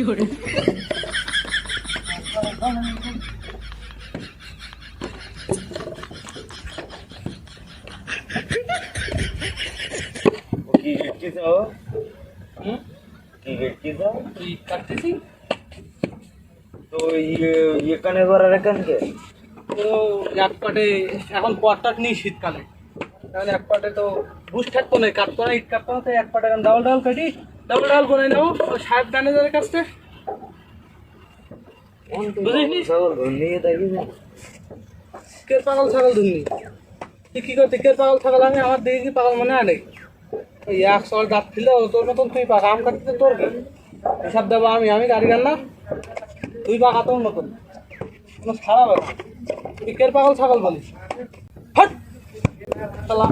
fiore. কি গেটকি যাও কি গেটকি যাও তুই কাটতেছি তো ইয়ে কানে করার কেন কে তো এক পাটে এখন পটটাট নেই শীতকালে তাহলে এক পাটে তো বুঝ থাকতো না কাটতো না ইট কাটতো না তো এক পাটে এখন ডাবল ডাবল কাটি ডাবল ডাবল করে নেবো সাহেব ম্যানেজারের কাছে বুঝিস ছাগল নিয়ে থাকি কে পাগল ছাগল ধরনি তুই কি করতে কে পাগল ছাগল আমি আমার দিকে কি পাগল মনে আনে ওই এক সল দাঁত ছিল তোর মতন তুই পাকা আম কাটতে তোর কি হিসাব দেবো আমি গাড়ি গান না তুই পাকা তোর মতন কোনো খারাপ আছে তুই কে পাগল ছাগল বলিস হট চালা